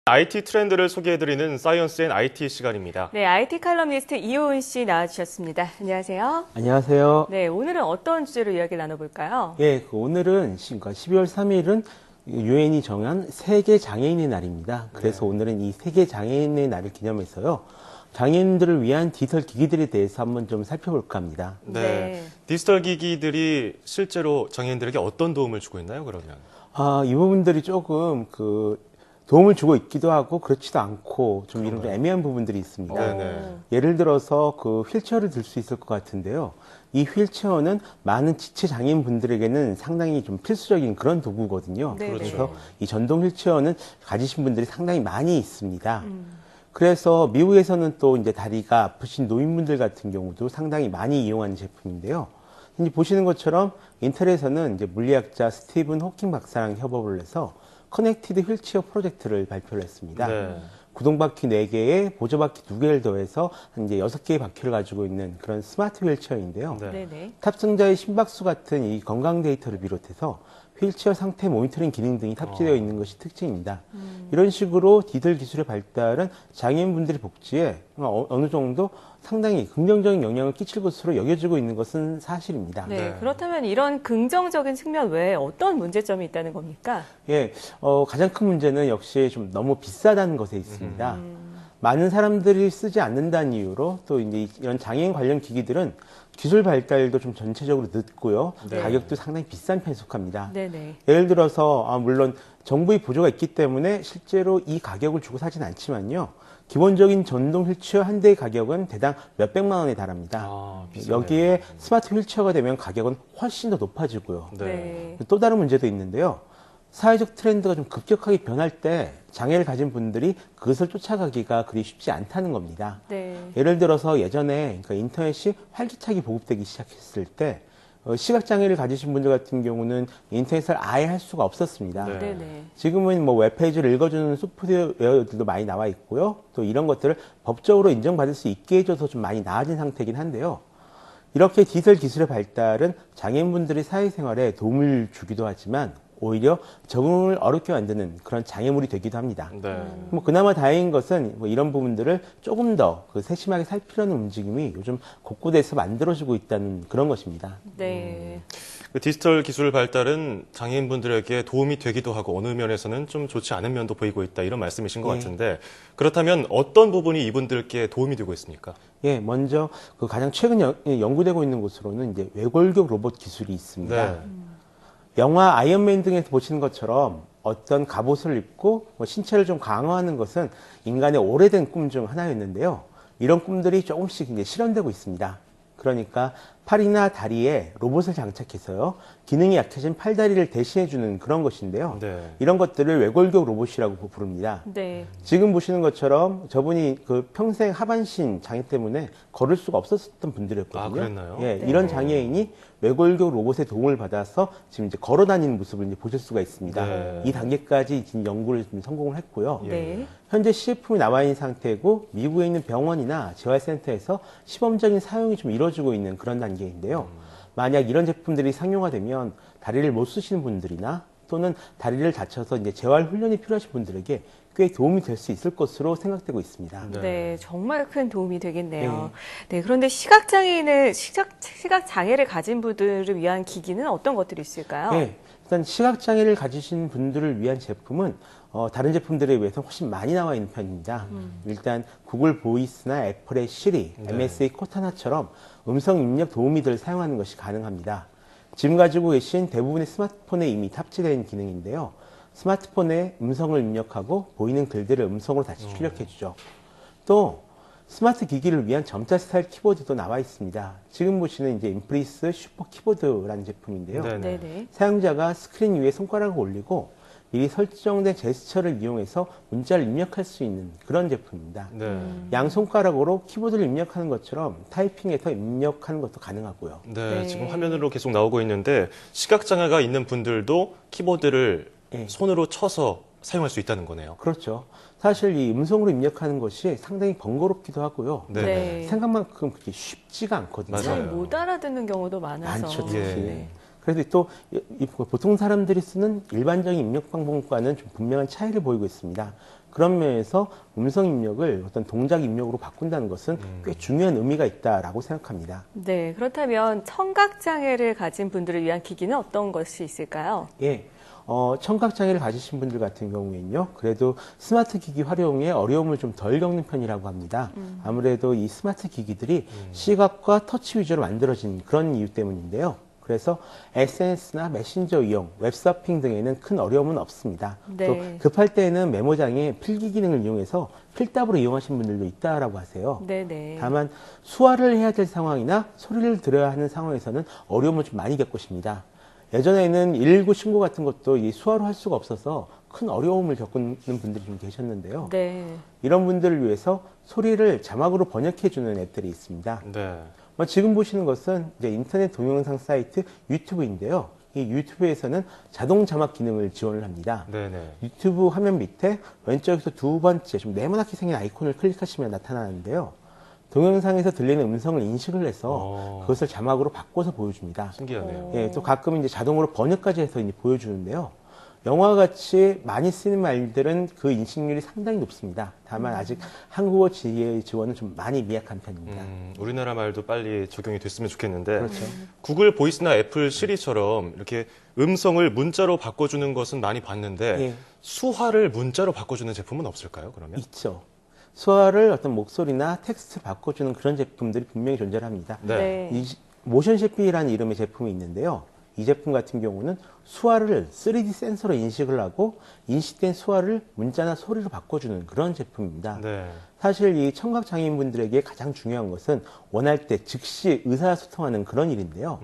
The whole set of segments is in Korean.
IT 트렌드를 소개해드리는 사이언스 앤 IT 시간입니다. 네, IT 칼럼니스트 이호은 씨 나와주셨습니다. 안녕하세요. 안녕하세요. 네, 오늘은 어떤 주제로 이야기 나눠볼까요? 예, 오늘은 12월 3일은 유엔이 정한 세계 장애인의 날입니다. 그래서 오늘은 이 세계 장애인의 날을 기념해서요. 장애인들을 위한 디지털 기기들에 대해서 한번 좀 살펴볼까 합니다. 네. 디지털 기기들이 실제로 장애인들에게 어떤 도움을 주고 있나요, 그러면? 이 부분들이 조금 도움을 주고 있기도 하고 그렇지도 않고 좀 이런 좀 애매한 부분들이 있습니다. 네네. 예를 들어서 휠체어를 들 수 있을 것 같은데요. 이 휠체어는 많은 지체 장애인 분들에게는 상당히 좀 필수적인 그런 도구거든요. 네, 그래서 이 전동 휠체어는 가지신 분들이 상당히 많이 있습니다. 그래서 미국에서는 또 이제 다리가 아프신 노인분들 같은 경우도 상당히 많이 이용하는 제품인데요. 이제 보시는 것처럼 인텔에서는 이제 물리학자 스티븐 호킹 박사랑 협업을 해서 커넥티드 휠체어 프로젝트를 발표를 했습니다. 네. 구동바퀴 4개에 보조바퀴 2개를 더해서 이제 6개의 바퀴를 가지고 있는 그런 스마트 휠체어인데요. 네. 네네. 탑승자의 심박수 같은 이 건강 데이터를 비롯해서 휠체어 상태 모니터링 기능 등이 탑재되어 있는 것이 특징입니다. 이런 식으로 디지털 기술의 발달은 장애인분들의 복지에 어느 정도 상당히 긍정적인 영향을 끼칠 것으로 여겨지고 있는 것은 사실입니다. 네, 그렇다면 이런 긍정적인 측면 외에 어떤 문제점이 있다는 겁니까? 예, 가장 큰 문제는 역시 좀 너무 비싸다는 것에 있습니다. 많은 사람들이 쓰지 않는다는 이유로 또 이제 이런 장애인 관련 기기들은 기술 발달도 좀 전체적으로 늦고요. 네. 가격도 상당히 비싼 편에 속합니다. 네네. 예를 들어서 물론 정부의 보조가 있기 때문에 실제로 이 가격을 주고 사진 않지만요. 기본적인 전동 휠체어 한 대의 가격은 대당 몇백만 원에 달합니다. 비싸네요. 여기에 스마트 휠체어가 되면 가격은 훨씬 더 높아지고요. 네. 또 다른 문제도 있는데요. 사회적 트렌드가 좀 급격하게 변할 때 장애를 가진 분들이 그것을 쫓아가기가 그리 쉽지 않다는 겁니다. 네. 예를 들어서 예전에 인터넷이 활기차게 보급되기 시작했을 때 시각장애를 가지신 분들 같은 경우는 인터넷을 아예 할 수가 없었습니다. 네. 네네. 지금은 웹페이지를 읽어주는 소프트웨어들도 많이 나와 있고요. 또 이런 것들을 법적으로 인정받을 수 있게 해줘서 좀 많이 나아진 상태이긴 한데요. 이렇게 디지털 기술의 발달은 장애인분들의 사회생활에 도움을 주기도 하지만 오히려 적응을 어렵게 만드는 그런 장애물이 되기도 합니다. 네. 그나마 다행인 것은 이런 부분들을 조금 더 세심하게 살피려는 움직임이 요즘 곳곳에서 만들어지고 있다는 그런 것입니다. 네. 디지털 기술 발달은 장애인분들에게 도움이 되기도 하고 어느 면에서는 좀 좋지 않은 면도 보이고 있다 이런 말씀이신 것 같은데 그렇다면 어떤 부분이 이분들께 도움이 되고 있습니까? 예, 먼저 가장 최근 연구되고 있는 곳으로는 이제 외골격 로봇 기술이 있습니다. 네. 영화 아이언맨 등에서 보시는 것처럼 어떤 갑옷을 입고 신체를 좀 강화하는 것은 인간의 오래된 꿈 중 하나였는데요. 이런 꿈들이 조금씩 이제 실현되고 있습니다. 그러니까 팔이나 다리에 로봇을 장착해서요. 기능이 약해진 팔다리를 대신해주는 그런 것인데요. 네. 이런 것들을 외골격 로봇이라고 부릅니다. 네. 지금 보시는 것처럼 저분이 평생 하반신 장애 때문에 걸을 수가 없었던 분들이었거든요. 아, 그랬나요? 예, 네. 이런 장애인이 외골격 로봇의 도움을 받아서 지금 이제 걸어 다니는 모습을 이제 보실 수가 있습니다. 네. 이 단계까지 지금 연구를 지금 성공을 했고요. 네. 현재 시제품이 나와 있는 상태고 미국에 있는 병원이나 재활센터에서 시범적인 사용이 좀 이루어지고 있는 그런 단계인데요. 만약 이런 제품들이 상용화 되면 다리를 못 쓰시는 분들이나 또는 다리를 다쳐서 이제 재활 훈련이 필요하신 분들에게 꽤 도움이 될 수 있을 것으로 생각되고 있습니다. 네, 정말 큰 도움이 되겠네요. 네, 그런데 시각장애를 가진 분들을 위한 기기는 어떤 것들이 있을까요? 네, 일단 시각장애를 가지신 분들을 위한 제품은 다른 제품들에 비해서 훨씬 많이 나와 있는 편입니다. 일단 구글 보이스나 애플의 시리, MSA 코타나처럼 음성 입력 도우미들을 사용하는 것이 가능합니다. 지금 가지고 계신 대부분의 스마트폰에 이미 탑재된 기능인데요. 스마트폰에 음성을 입력하고 보이는 글들을 음성으로 다시 출력해주죠. 또 스마트 기기를 위한 점자 스타일 키보드도 나와 있습니다. 지금 보시는 이제 인프리스 슈퍼 키보드라는 제품인데요. 네네. 사용자가 스크린 위에 손가락을 올리고 미리 설정된 제스처를 이용해서 문자를 입력할 수 있는 그런 제품입니다. 네. 양 손가락으로 키보드를 입력하는 것처럼 타이핑해서 입력하는 것도 가능하고요. 네, 네. 지금 화면으로 계속 나오고 있는데 시각장애가 있는 분들도 키보드를 손으로 쳐서 사용할 수 있다는 거네요. 그렇죠. 사실 이 음성으로 입력하는 것이 상당히 번거롭기도 하고요. 네. 네. 생각만큼 그렇게 쉽지가 않거든요. 맞아요. 잘 못 알아듣는 경우도 많아서. 많죠, 특히. 네. 그래도 또 보통 사람들이 쓰는 일반적인 입력 방법과는 좀 분명한 차이를 보이고 있습니다. 그런 면에서 음성 입력을 어떤 동작 입력으로 바꾼다는 것은 꽤 중요한 의미가 있다라고 생각합니다. 네, 그렇다면 청각장애를 가진 분들을 위한 기기는 어떤 것이 있을까요? 예. 청각장애를 가지신 분들 같은 경우에는요, 그래도 스마트 기기 활용에 어려움을 좀 덜 겪는 편이라고 합니다. 아무래도 이 스마트 기기들이 시각과 터치 위주로 만들어진 그런 이유 때문인데요. 그래서 SNS나 메신저 이용, 웹서핑 등에는 큰 어려움은 없습니다. 네. 또 급할 때는 메모장에 필기 기능을 이용해서 필답으로 이용하신 분들도 있다라고 하세요. 네네. 다만 수화를 해야 될 상황이나 소리를 들어야 하는 상황에서는 어려움을 좀 많이 겪으십니다. 예전에는 119 신고 같은 것도 이 수화로 할 수가 없어서 큰 어려움을 겪는 분들이 좀 계셨는데요. 네. 이런 분들을 위해서 소리를 자막으로 번역해주는 앱들이 있습니다. 네. 지금 보시는 것은 이제 인터넷 동영상 사이트 유튜브인데요. 이 유튜브에서는 자동 자막 기능을 지원을 합니다. 네네. 유튜브 화면 밑에 왼쪽에서 두 번째 좀 네모나게 생긴 아이콘을 클릭하시면 나타나는데요. 동영상에서 들리는 음성을 인식을 해서 그것을 자막으로 바꿔서 보여줍니다. 신기하네요. 예, 또 가끔 이제 자동으로 번역까지 해서 이제 보여주는데요. 영화와 같이 많이 쓰는 말들은 그 인식률이 상당히 높습니다. 다만 아직 한국어 지원은 좀 많이 미약한 편입니다. 우리나라 말도 빨리 적용이 됐으면 좋겠는데 그렇죠. 구글 보이스나 애플 시리처럼 이렇게 음성을 문자로 바꿔주는 것은 많이 봤는데 예. 수화를 문자로 바꿔주는 제품은 없을까요? 그러면? 있죠. 수화를 어떤 목소리나 텍스트 바꿔주는 그런 제품들이 분명히 존재합니다. 네. 이 모션 CP라는 이름의 제품이 있는데요. 이 제품 같은 경우는 수화를 3D 센서로 인식을 하고 인식된 수화를 문자나 소리로 바꿔주는 그런 제품입니다. 네. 사실 이 청각장애인분들에게 가장 중요한 것은 원할 때 즉시 의사소통하는 그런 일인데요.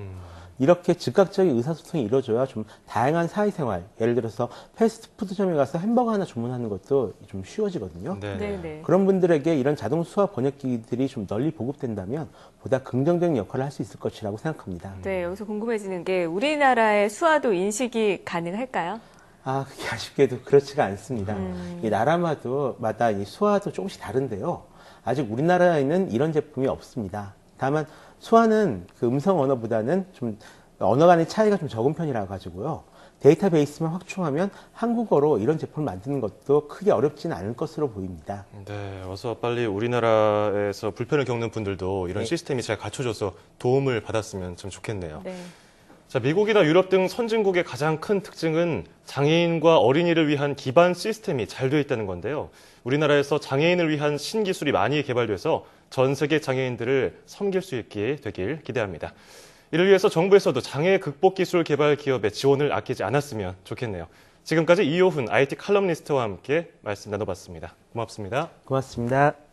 이렇게 즉각적인 의사소통이 이루어져야 좀 다양한 사회생활, 예를 들어서 패스트푸드점에 가서 햄버거 하나 주문하는 것도 좀 쉬워지거든요. 네. 네네. 그런 분들에게 이런 자동 수화 번역기들이 좀 널리 보급된다면 보다 긍정적인 역할을 할 수 있을 것이라고 생각합니다. 네, 여기서 궁금해지는 게 우리나라의 수화도 인식이 가능할까요? 그게 아쉽게도 그렇지가 않습니다. 이 나라마다 이 수화도 조금씩 다른데요. 아직 우리나라에는 이런 제품이 없습니다. 다만 수화는 그 음성 언어보다는 좀 언어 간의 차이가 좀 적은 편이라 가지고요. 데이터베이스만 확충하면 한국어로 이런 제품을 만드는 것도 크게 어렵지는 않을 것으로 보입니다. 네, 어서 빨리 우리나라에서 불편을 겪는 분들도 이런 네. 시스템이 잘 갖춰져서 도움을 받았으면 참 좋겠네요. 네. 자, 미국이나 유럽 등 선진국의 가장 큰 특징은 장애인과 어린이를 위한 기반 시스템이 잘 되어 있다는 건데요. 우리나라에서 장애인을 위한 신기술이 많이 개발돼서 전 세계 장애인들을 섬길 수 있게 되길 기대합니다. 이를 위해서 정부에서도 장애 극복 기술 개발 기업의 지원을 아끼지 않았으면 좋겠네요. 지금까지 이효훈 IT 칼럼니스트와 함께 말씀 나눠봤습니다. 고맙습니다. 고맙습니다.